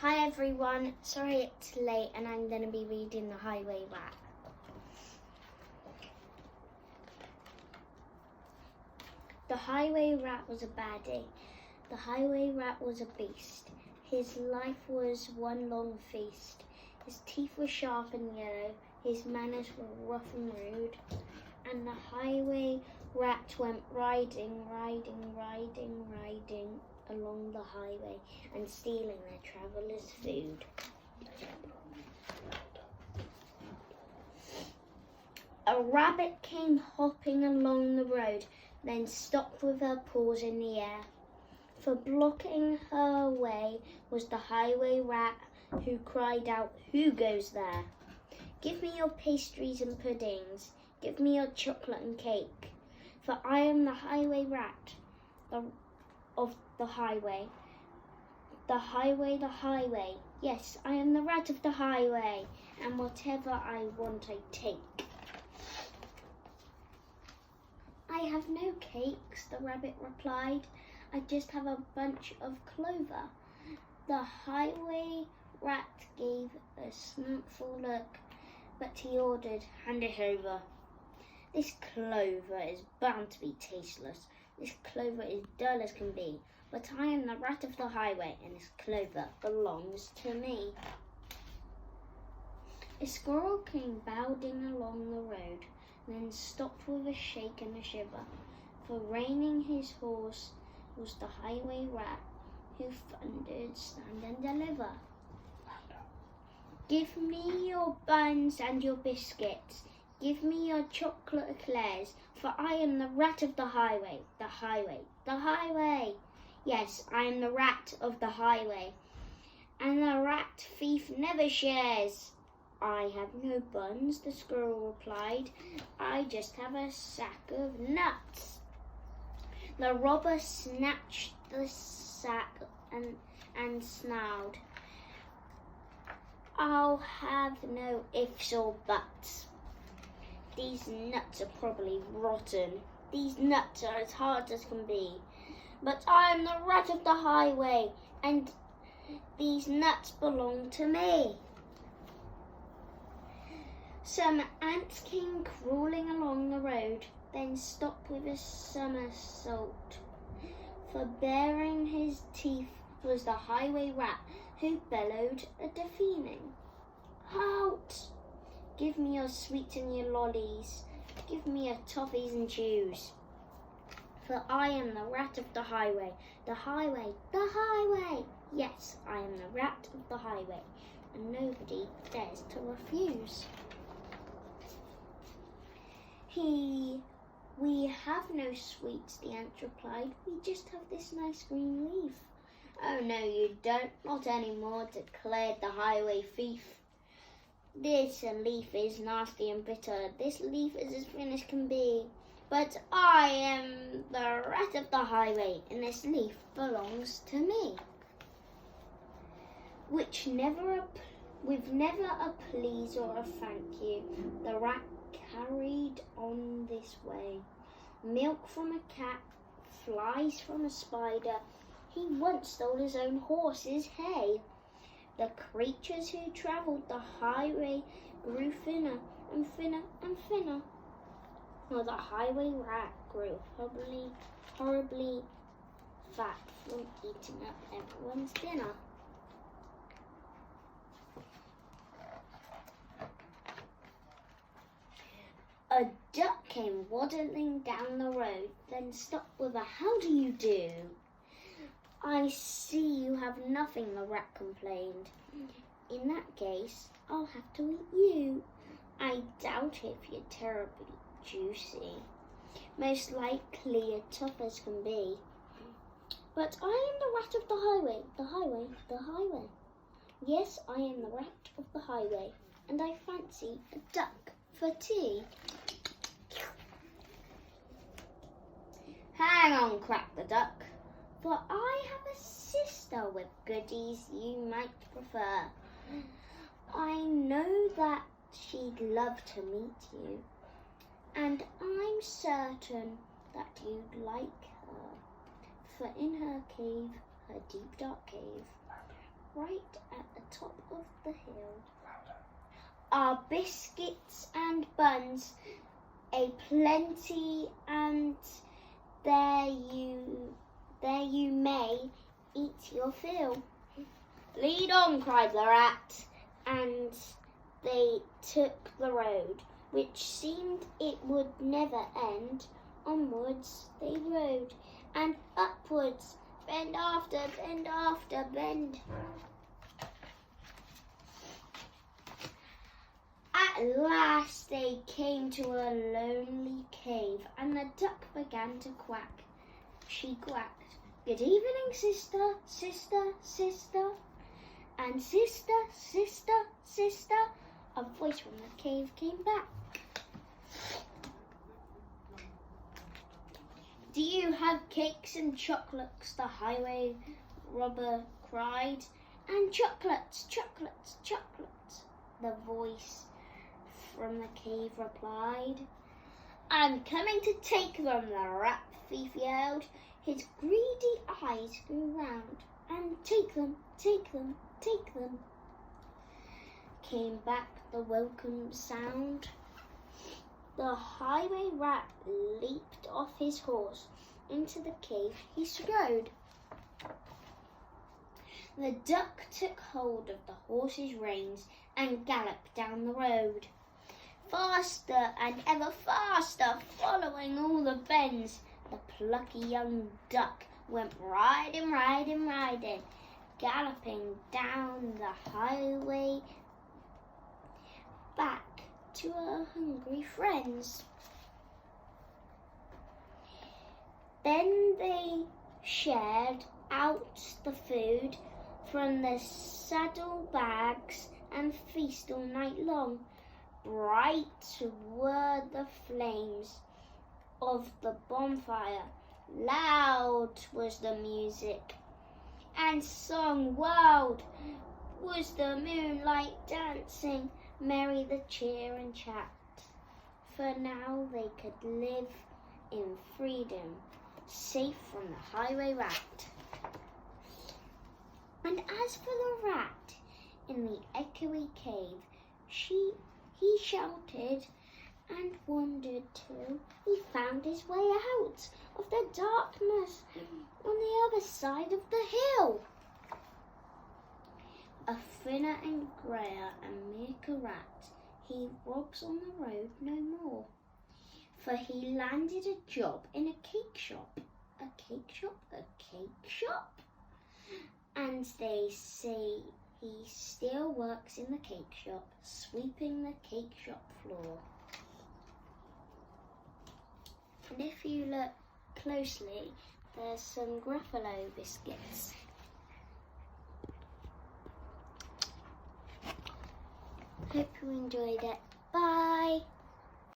Hi everyone, sorry it's late and I'm going to be reading The Highway Rat. The highway rat was a baddie. The highway rat was a beast. His life was one long feast. His teeth were sharp and yellow, his manners were rough and rude, and the highway rat went riding along the highway and stealing their travellers' food. A rabbit came hopping along the road, then stopped with her paws in the air. For blocking her way was the highway rat, who cried out, "Who goes there? Give me your pastries and puddings, give me your chocolate and cake, for I am the highway rat of the highway. The highway. Yes, I am the rat of the highway, and whatever I want I take." "I have no cakes," the rabbit replied. "I just have a bunch of clover." The highway rat gave a scornful look, but he ordered, "Hand it over. This clover is bound to be tasteless. This clover is dull as can be, but I am the rat of the highway, and this clover belongs to me." A squirrel came bounding along the road, then stopped with a shake and a shiver, for reining his horse was the highway rat, who thundered, "Stand and deliver. Give me your buns and your biscuits, give me your chocolate eclairs, for I am the rat of the highway, the highway, the highway. Yes, I am the rat of the highway, and the rat thief never shares." "I have no buns," the squirrel replied. "I just have a sack of nuts." The robber snatched the sack and snarled, "I'll have no ifs or buts. These nuts are probably rotten. These nuts are as hard as can be. But I am the rat of the highway, and these nuts belong to me." Some ants came crawling along the road, then stopped with a somersault. For baring his teeth was the highway rat, who bellowed a deafening, "Halt! Give me your sweets and your lollies, give me your toffees and chews, for I am the rat of the highway, the highway, the highway. Yes, I am the rat of the highway, and nobody dares to refuse." "We have no sweets," the ant replied. "We just have this nice green leaf." "Oh, no, you don't, not anymore," declared the highway thief. "This leaf is nasty and bitter. This leaf is as thin as can be. But I am the rat of the highway, and this leaf belongs to me." With never a please or a thank you, the rat carried on this way. Milk from a cat, flies from a spider, he once stole his own horse's hay. The creatures who travelled the highway grew thinner and thinner and thinner, while the highway rat grew horribly fat from eating up everyone's dinner. A duck came waddling down the road, then stopped with a "How do you do?" "I see you have nothing," the rat complained. "In that case, I'll have to eat you. I doubt if you're terribly juicy. Most likely you're tough as can be. But I am the rat of the highway, the highway, the highway. Yes, I am the rat of the highway, and I fancy a duck for tea." "Hang on," quacked the duck, "for I have a sister with goodies you might prefer. I know that she'd love to meet you, and I'm certain that you'd like her, for in her cave, her deep dark cave, right at the top of the hill are biscuits and buns, a plenty, and there you may eat your fill. Lead on, cried the rat, and they took the road, which seemed it would never end. Onwards they rode, and upwards, bend after bend. At last they came to a lonely cave, and the duck began to quack. She quacked, "Good evening, sister, sister, sister." And sister, sister, sister, a voice from the cave came back. "Do you have cakes and chocolates?" the highway robber cried. "And chocolates, chocolates, chocolates," the voice from the cave replied. "I'm coming to take them," the rat thief yelled. His greedy eyes grew round. "And take them, take them, take them," came back the welcome sound. The highway rat leaped off his horse. Into the cave he strode. The duck took hold of the horse's reins and galloped down the road. Faster and ever faster, following all the bends, the plucky young duck went riding, riding, riding, galloping down the highway back to her hungry friends. Then they shared out the food from the saddle bags and feast all night long. Bright were the flames of the bonfire, loud was the music, and song wild was the moonlight dancing, merry the cheer and chat. For now they could live in freedom, safe from the highway rat. And as for the rat in the echoey cave, he shouted and wondered till he found his way out of the darkness on the other side of the hill. A thinner and greyer and meeker rat, he robs on the road no more, for he landed a job in a cake shop. A cake shop, a cake shop? And they say he still works in the cake shop, sweeping the cake shop floor. And if you look closely, there's some Gruffalo biscuits. Hope you enjoyed it. Bye!